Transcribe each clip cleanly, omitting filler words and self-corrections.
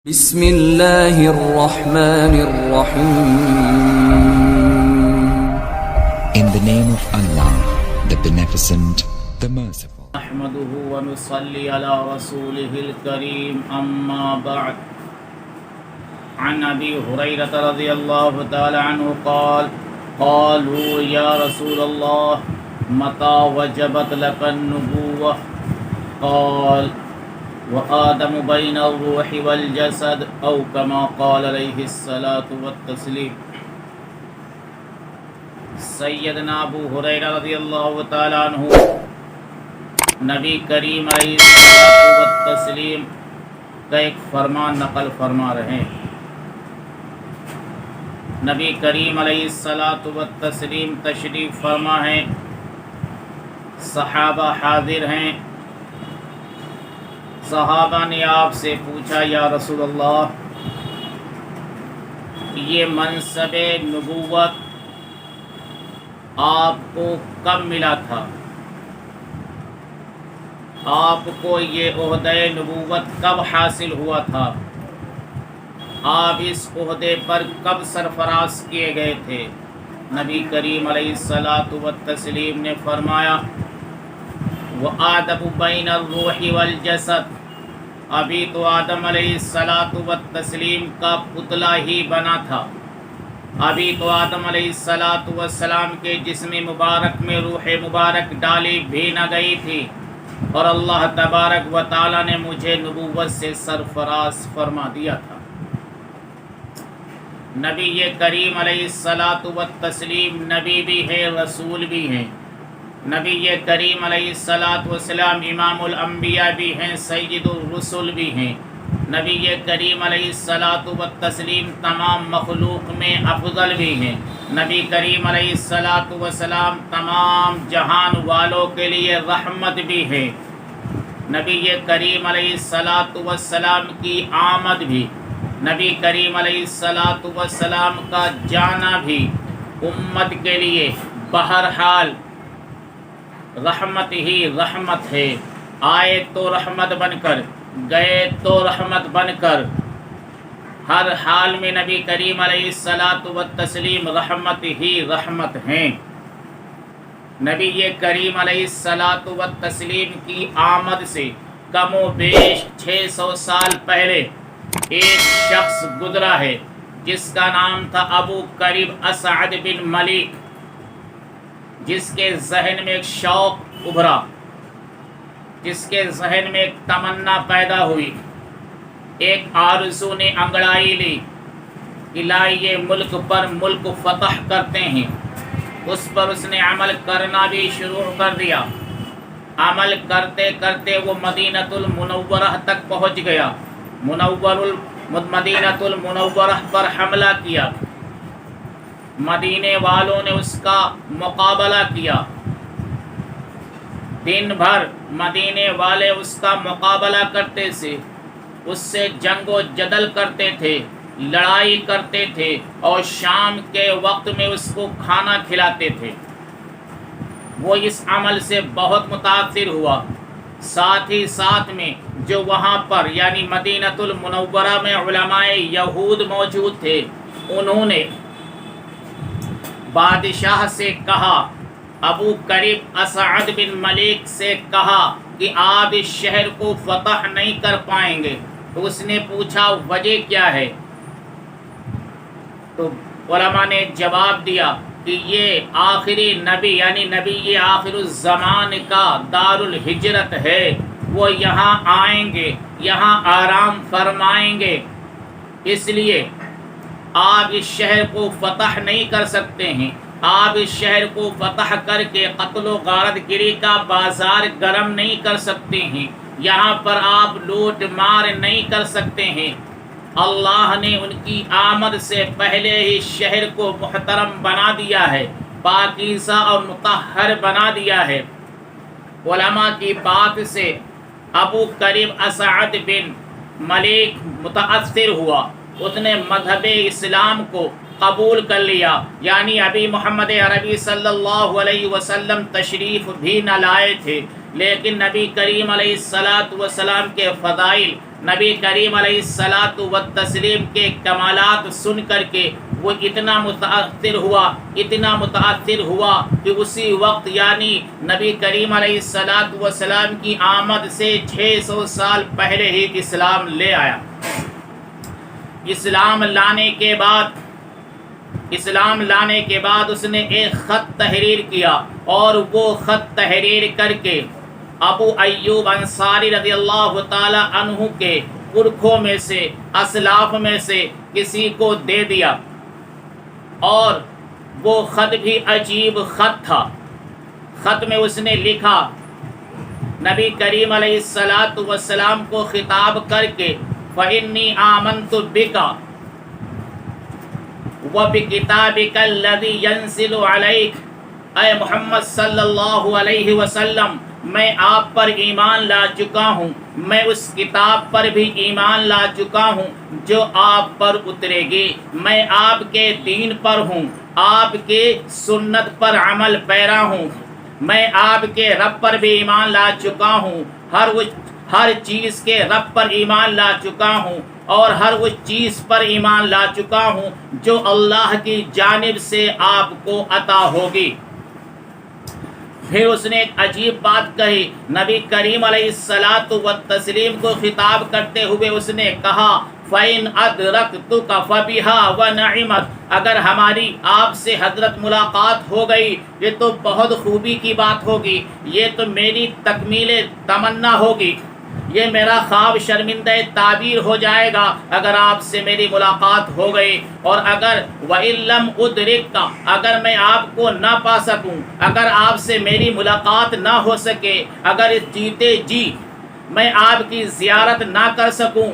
بسم اللہ الرحمن الرحیم. In the name of Allah, the Beneficent, the Merciful. نحمده ونصلي على رسوله الكريم أما بعد. عن أبي هريرة رضي الله تعالى عنه قال قالوا يا رسول الله متى وجبت لك النبوة قال وآدم بين الروح والجسد أو كما قال عليه الصلاة والتسليم. سیدنا ابو ہریرہ رضی اللہ تعالیٰ عنہ نبی کریم علیہ الصلوۃ والتسلیم کا ایک فرمان نقل فرما رہے ہیں. نبی کریم علیہ الصلوۃ والتسلیم تشریف فرما ہیں، صحابہ حاضر ہیں. صحابہ نے آپ سے پوچھا یا رسول اللہ، یہ منصب نبوت آپ کو کب ملا تھا؟ آپ کو یہ عہدہ نبوت کب حاصل ہوا تھا؟ آپ اس عہدے پر کب سرفراز کیے گئے تھے؟ نبی کریم علیہ الصلوۃ والتسلیم نے فرمایا وآدم بین الروح والجسد، ابھی تو آدم علیہ الصلوۃ والتسلیم کا پتلا ہی بنا تھا، ابھی تو آدم علیہ الصلوۃ والسلام کے جسم مبارک میں روح مبارک ڈالی بھی نہ گئی تھی، اور اللہ تبارک و تعالی نے مجھے نبوت سے سرفراز فرما دیا تھا. نبی کریم علیہ الصلوۃ والتسلیم نبی بھی ہے، رسول بھی ہیں. نبی کریم علیہ الصلوۃ والسلام امام الانبیاء بھی ہیں، سید الرسل بھی ہیں. نبی کریم علیہ الصلوۃ والتسلیم تمام مخلوق میں افضل بھی ہیں. نبی کریم علیہ الصلوۃ والسلام تمام جہان والوں کے لیے رحمت بھی ہے. نبی کریم علیہ الصلوۃ والسلام کی آمد بھی، نبی کریم علیہ الصلوۃ والسلام کا جانا بھی امت کے لیے بہرحال رحمت ہی رحمت ہے. آئے تو رحمت بن کر، گئے تو رحمت بن کر، ہر حال میں نبی کریم علیہ الصلوۃ والتسلیم رحمت ہی رحمت ہیں. نبی کریم علیہ الصلوۃ والتسلیم کی آمد سے کم و بیش 600 سال پہلے ایک شخص گزرا ہے جس کا نام تھا ابو کریب اسعد بن ملیک، جس کے ذہن میں ایک شوق ابھرا، جس کے ذہن میں ایک تمنا پیدا ہوئی، ایک آرزو نے انگڑائی لی کہ لائیے ملک پر ملک فتح کرتے ہیں. اس پر اس نے عمل کرنا بھی شروع کر دیا. عمل کرتے کرتے وہ مدینۃ المنورہ تک پہنچ گیا. مدینۃ المنورہ پر حملہ کیا. مدینے والوں نے اس کا مقابلہ کیا. دن بھر مدینے والے اس کا مقابلہ کرتے تھے، اس سے جنگ و جدل کرتے تھے، لڑائی کرتے تھے، اور شام کے وقت میں اس کو کھانا کھلاتے تھے. وہ اس عمل سے بہت متاثر ہوا. ساتھ ہی ساتھ میں جو وہاں پر یعنی مدینۃ المنورہ میں علماء یہود موجود تھے، انہوں نے بادشاہ سے کہا، ابو کریب اسعد بن ملیک سے کہا کہ آپ اس شہر کو فتح نہیں کر پائیں گے. تو اس نے پوچھا وجہ کیا ہے؟ تو علماء نے جواب دیا کہ یہ آخری نبی یعنی نبی آخر الزمان کا دار الہجرت ہے، وہ یہاں آئیں گے، یہاں آرام فرمائیں گے، اس لیے آپ اس شہر کو فتح نہیں کر سکتے ہیں. آپ اس شہر کو فتح کر کے قتل و غارت گری کا بازار گرم نہیں کر سکتے ہیں. یہاں پر آپ لوٹ مار نہیں کر سکتے ہیں. اللہ نے ان کی آمد سے پہلے ہی شہر کو محترم بنا دیا ہے، پاکیزہ اور مطہر بنا دیا ہے. علماء کی بات سے ابو کریب اسعد بن ملیک متاثر ہوا. اس نے مذہب اسلام کو قبول کر لیا. یعنی ابھی محمد عربی صلی اللہ علیہ وسلم تشریف بھی نہ لائے تھے، لیکن نبی کریم علیہ الصلوۃ والسلام کے فضائل نبی کریم علیہ الصلاۃ والتسلیم کے کمالات سن کر کے وہ اتنا متاثر ہوا کہ اسی وقت یعنی نبی کریم علیہ الصلاۃ والسلام کی آمد سے 600 سال پہلے ہی اسلام لے آیا۔ اسلام لانے کے بعد اس نے ایک خط تحریر کیا، اور وہ خط تحریر کر کے ابو ایوب انصاری رضی اللہ تعالی عنہ کے پرکھوں میں سے، اسلاف میں سے کسی کو دے دیا، اور وہ خط بھی عجیب خط تھا۔ خط میں اس نے لکھا، نبی کریم علیہ الصلاۃ والسلام کو خطاب کر کے، فإنی آمنت بک وبکتابک الذی ینزل علیک، اے محمد صلی اللہ علیہ وسلم، میں آپ پر ایمان لا چکا ہوں، میں اس کتاب پر بھی ایمان لا چکا ہوں جو آپ پر اترے گی، میں آپ کے دین پر ہوں، آپ کے سنت پر عمل پیرا ہوں، میں آپ کے رب پر بھی ایمان لا چکا ہوں، ہر چیز کے رب پر ایمان لا چکا ہوں، اور ہر اس چیز پر ایمان لا چکا ہوں جو اللہ کی جانب سے آپ کو عطا ہوگی۔ پھر اس نے ایک عجیب بات کہی، نبی کریم علیہ الصلاۃ والتسلیم کو خطاب کرتے ہوئے اس نے کہا، فَإِنْ أَدْرَكْتُكَ فَبِهَا وَنَعِمَتْ، اگر ہماری آپ سے حضرت ملاقات ہو گئی یہ تو بہت خوبی کی بات ہوگی، یہ تو میری تکمیل تمنا ہوگی، یہ میرا خواب شرمندہ تعبیر ہو جائے گا اگر آپ سے میری ملاقات ہو گئی، اور اگر وَإِن لَّمْ أُدْرِكَ، اگر میں آپ کو نہ پا سکوں، اگر آپ سے میری ملاقات نہ ہو سکے، اگر اس جیتے جی میں آپ کی زیارت نہ کر سکوں،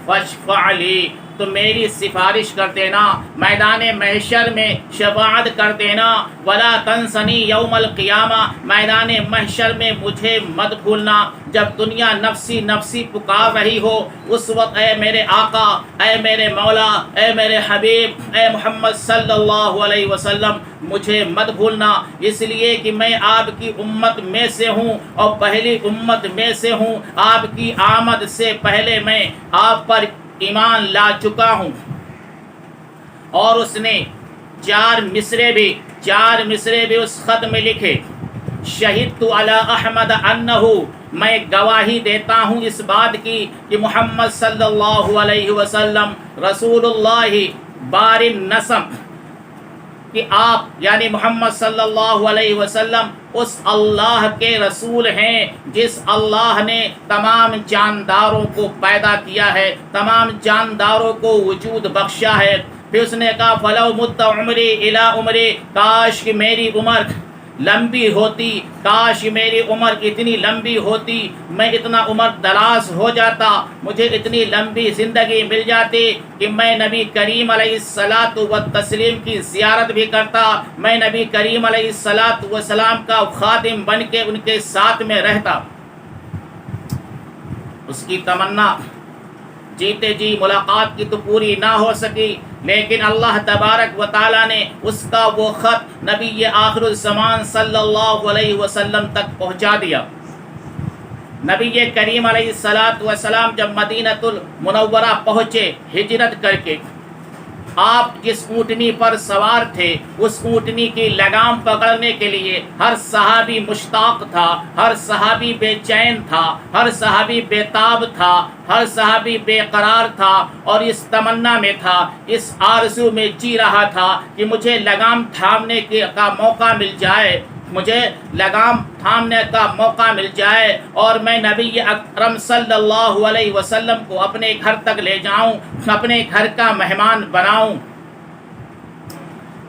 فاشفع لی، تو میری سفارش کر دینا، میدان محشر میں شفاعت کر دینا، ولا تنسنی یوم القیامہ، میدان محشر میں مجھے مت بھولنا، جب دنیا نفسی نفسی پکار رہی ہو اس وقت اے میرے آقا، اے میرے مولا، اے میرے حبیب، اے محمد صلی اللہ علیہ وسلم، مجھے مت بھولنا، اس لیے کہ میں آپ کی امت میں سے ہوں اور پہلی امت میں سے ہوں، آپ کی آمد سے پہلے میں آپ پر ایمان لا چکا ہوں۔ اور اس نے چار مصرے بھی اس خط میں لکھے، شہدت علی احمد انہ، میں گواہی دیتا ہوں اس بات کی کہ محمد صلی اللہ علیہ وسلم رسول اللہ بار النسب، کہ آپ یعنی محمد صلی اللہ علیہ وسلم اس اللہ کے رسول ہیں جس اللہ نے تمام جانداروں کو پیدا کیا ہے، تمام جانداروں کو وجود بخشا ہے۔ پھر اس نے کہا، فلو مت عمری الی عمری، کاش کہ میری عمر لمبی ہوتی، کاش میری عمر اتنی لمبی ہوتی، میں اتنا عمر دراز ہو جاتا، مجھے اتنی لمبی زندگی مل جاتی کہ میں نبی کریم علیہ الصلاۃ والتسلیم کی زیارت بھی کرتا، میں نبی کریم علیہ الصلاۃ والسلام کا خادم بن کے ان کے ساتھ میں رہتا۔ اس کی تمنا جیتے جی ملاقات کی تو پوری نہ ہو سکی، لیکن اللہ تبارک و تعالیٰ نے اس کا وہ خط نبی آخر الزمان صلی اللہ علیہ وسلم تک پہنچا دیا۔ نبی کریم علیہ الصلاۃ والسلام جب مدینۃ المنورہ پہنچے ہجرت کر کے، آپ جس اونٹنی پر سوار تھے اس اونٹنی کی لگام پکڑنے کے لیے ہر صحابی مشتاق تھا، ہر صحابی بے چین تھا، ہر صحابی بے تاب تھا، ہر صحابی بے قرار تھا، اور اس تمنا میں تھا، اس آرزو میں جی رہا تھا کہ مجھے لگام تھامنے کا موقع مل جائے، مجھے لگام تھامنے کا موقع مل جائے اور میں نبی اکرم صلی اللہ علیہ وسلم کو اپنے گھر تک لے جاؤں، اپنے گھر کا مہمان بناؤں۔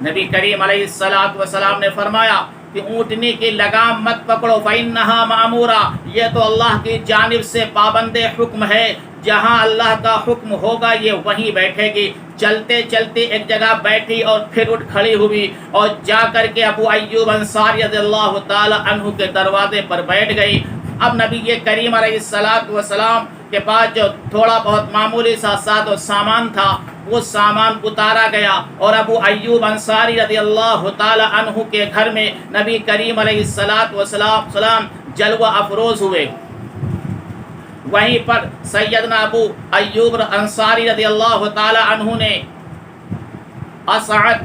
نبی کریم علیہ الصلاۃ والسلام نے فرمایا کہ اونٹنی کی لگام مت پکڑو، فإنہا مأمورہ، یہ تو اللہ کی جانب سے پابند حکم ہے، جہاں اللہ کا حکم ہوگا یہ وہیں بیٹھے گی۔ چلتے چلتے ایک جگہ بیٹھی اور پھر اٹھ کھڑی ہوئی اور جا کر کے ابو ایوب انصاری رضی اللہ تعالی عنہ کے دروازے پر بیٹھ گئی۔ اب نبی کریم علیہ الصلاۃ والسلام کے پاس جو تھوڑا بہت معمولی سا ساز و سامان تھا وہ سامان اتارا گیا، اور ابو ایوب انصاری رضی اللہ تعالی عنہ کے گھر میں نبی کریم علیہ الصلاۃ والسلام جلوہ افروز ہوئے۔ وہیں پر سیدنا ابو ایوب انصاری رضی اللہ تعالی عنہ نے اسعد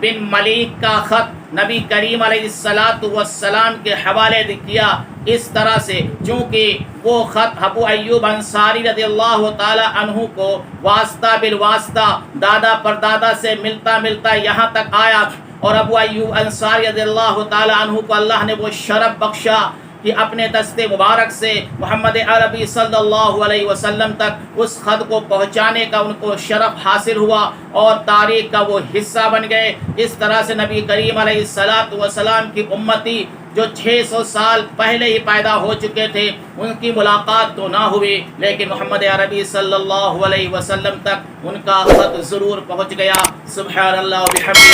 بن ملیک کا خط نبی کریم علیہ السلام کے حوالے کیا اس طرح سے، چونکہ وہ خط ابو ایوب انصاری رضی اللہ تعالی عنہ کو واسطہ بالواسطہ دادا پردادا سے ملتا یہاں تک آیا، اور ابو ایوب انصاری رضی اللہ تعالی عنہ کو اللہ نے وہ شرف بخشا کہ اپنے دست مبارک سے محمد عربی صلی اللہ علیہ وسلم تک اس خط کو پہنچانے کا ان کو شرف حاصل ہوا اور تاریخ کا وہ حصہ بن گئے۔ اس طرح سے نبی کریم علیہ السلام کی امتی جو 600 سال پہلے ہی پیدا ہو چکے تھے، ان کی ملاقات تو نہ ہوئی، لیکن محمد عربی صلی اللہ علیہ وسلم تک ان کا خط ضرور پہنچ گیا۔ سبحان اللہ و بحمدہ،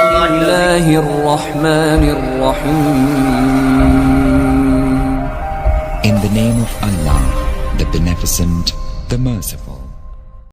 سبحان اللہ الرحمن الرحیم۔ In the name of Allah, the Beneficent, the Merciful.